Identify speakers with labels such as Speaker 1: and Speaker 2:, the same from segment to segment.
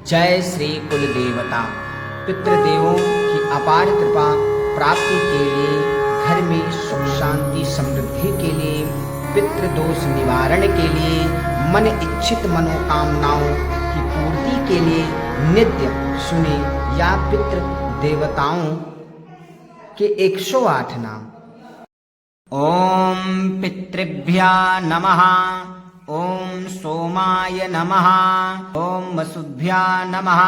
Speaker 1: जय श्री कुल देवता। पितृदेवों की अपार कृपा प्राप्ति के लिए, घर में सुख शांति समृद्धि के लिए, पितृदोष निवारण के लिए, मन इच्छित मनोकामनाओं की पूर्ति के लिए नित्य सुने या पितृ देवताओं के 108 नाम। ओम पितृभ्या नमः। ओम सोमाय नमः। ओम वसुभ्या नमः।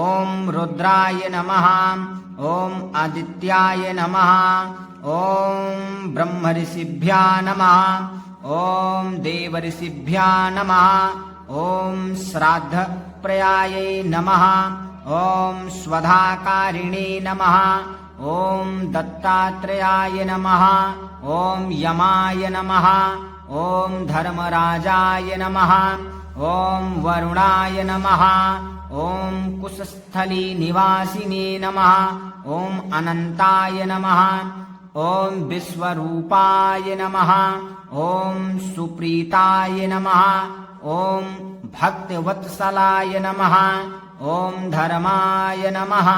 Speaker 1: ओम रुद्राय नमः। ओम आदित्याय नमः। ओम ब्रह्म ऋषिभ्या नमः। ओम देव ऋषिभ्या नमः। ओम श्राद्ध प्रयाये नमः। ओम स्वधाकारिणे नमः। ओम दत्तात्रेयाय नमः। ओम यमाय नमः। ओम धर्मराजाय नमः। ओम वरुणाय नमः। ओम कुशस्थली निवासिने नमः। ओम अनंताय नमः। ओम विश्वरूपाय नमः। ओम सुप्रीताय नमः। ओम भक्तवत्सलाय नमः। ओम धर्माय नमः।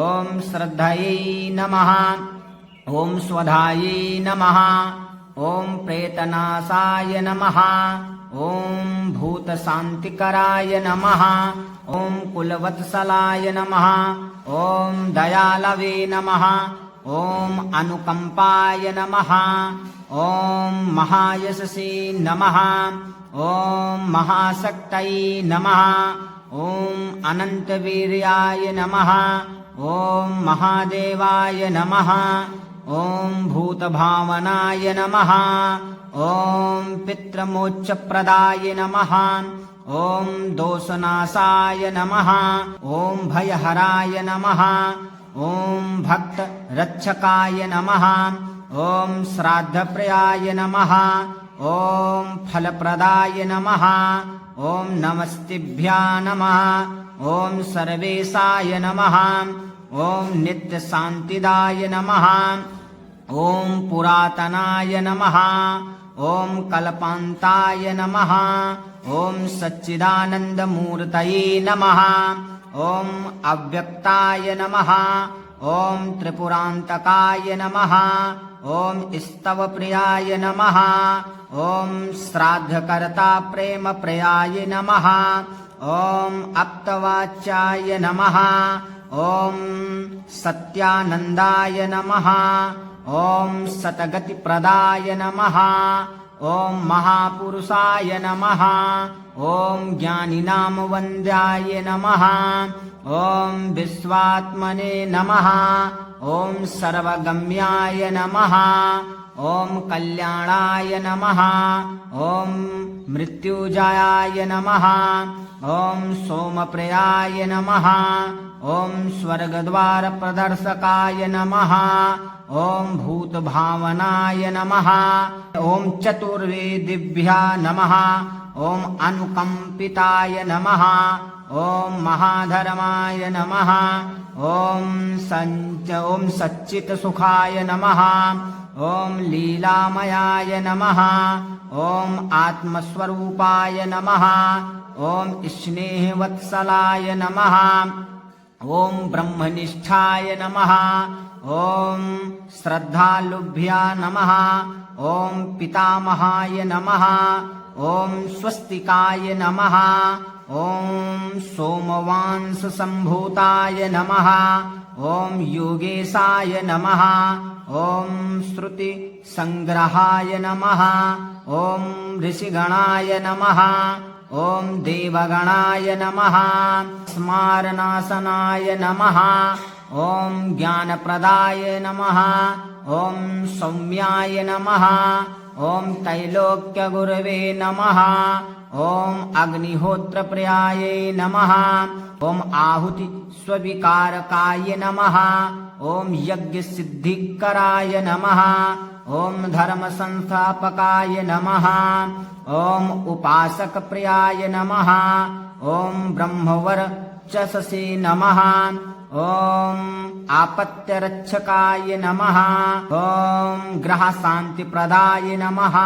Speaker 1: ओम श्रद्धये नमः। ओम स्वधाये नमः। ओम प्रेतनाशाय नमः। ओम भूतशान्तिकराय नमः। ओम कुलवत्सलाय नमः। ओम दयालवे नमः। ओम अनुकंपाय नमः। ओम महायशसे नमः। ओम महाशक्तये नमः। ओम अनंतवीर्याय नमः। ओम महादेवाय नमः। ओम भूतभावनाय नमः। ओम पितृमोक्षप्रदाय नमः। ओम दोषनाशाय नमः। ओम भयहराय नमः। ओम भक्तरक्षकाय नमः। ओम श्राद्धप्रियाय नमः। ओम फलप्रदाय नमः। ओम नमस्तिभ्या नमः। ओम सर्वेशाय नमः। ओम नित्यशान्तिदाय नमः। ओम पुरातनाय नमः। ओम कल्पान्ताय नमः। ओम सच्चिदानन्दमूर्तये नमः। ओम अव्यक्ताय नमः। ओम त्रिपुरान्तकाय नमः। ओम स्तवप्रियाय नमः। ओम श्राद्धकर्ता प्रेमप्रियाय नमः। ओम आप्तवाच्याय नमः। ओम सत्यानन्दाय नमः। ओम सतगतिप्रदाय नमः। ओम महापुरुषाय नमः। ओम ज्ञानिनाम वन्द्याय नमः। ओम विश्वात्मने नमः। ओम सर्वगम्याय नमः। ओम कल्याणाय नमः। ओम मृत्युजायाय नमः। ओम सोमप्रियाय नमः। ओम स्वर्गद्वार प्रदर्शकाय नमः। ओम भूतभावनाय नमः। ओम चतुर्वेदिभ्या नमः। ओम अनुकंपिताय नमः। ओम महाधर्माय नमः। ओम सच्चित्सुखाय नमः। ओम लीलामयाय नमः। ओम आत्मस्वरूपाय नमः। ओम स्नेहवत्सलाय नमः। ओम ब्रह्मनिष्ठाय नमः। ओम श्रद्धालुभ्या नमः। ओम पितामहाय नमः। ओम स्वस्तिकाय नमः। ओम सोमवांश संभूताय नमः। ओम योगेशाय नमः। ओम श्रुति संग्रहाय नमः। ओम ऋषिगणाय नमः। ओम देवगणाय नमः। स्मारनाशनाय नमः। ओम ज्ञानप्रदाय नमः। ओम सौम्याय नमः। ओम त्रैलोक्यगुरवे नमः। ओम अग्निहोत्रप्रियाय नमः। ओम आहुति स्वीकारकाय नमः। ओम यज्ञसिद्धिकराय नमः। ओम धर्म संस्थापकाय नमः। ओम उपासकप्रियाय नमः। ओम ब्रह्मवर्चससे नमः। ओम आपत्यरक्षकाय नमः। ओम ग्रहशान्तिप्रदाय नमः।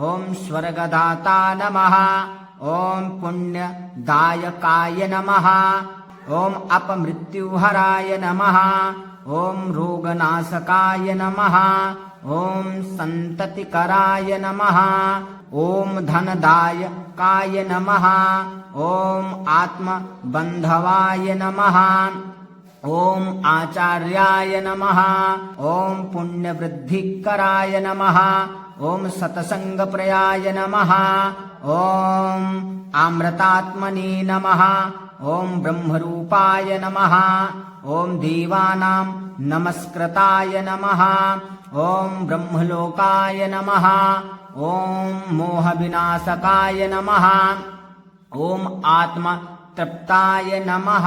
Speaker 1: ओम स्वर्गदाता नमः। ॐ पुण्यदायकाय नमः। ॐ अपमृत्युहराय नमः। ॐ रोगनाशकाय नमः। ॐ सन्ततिकराय नमः। ॐ धनदायकाय नमः। ॐ आत्मबन्धवाय नमः। ॐ आचार्याय नमः। ॐ पुण्यवृद्धिकराय नमः। ॐ सत्सङ्गप्रयाय नमः। ॐ अमृतात्मने नमः। ॐ ब्रह्मरूपाय नमः। ॐ देवानां नमस्कृताय नमः। ॐ ब्रह्मलोकाय नमः। ॐ मोहविनाशकाय नमः। ॐ आत्मतृप्ताय नमः।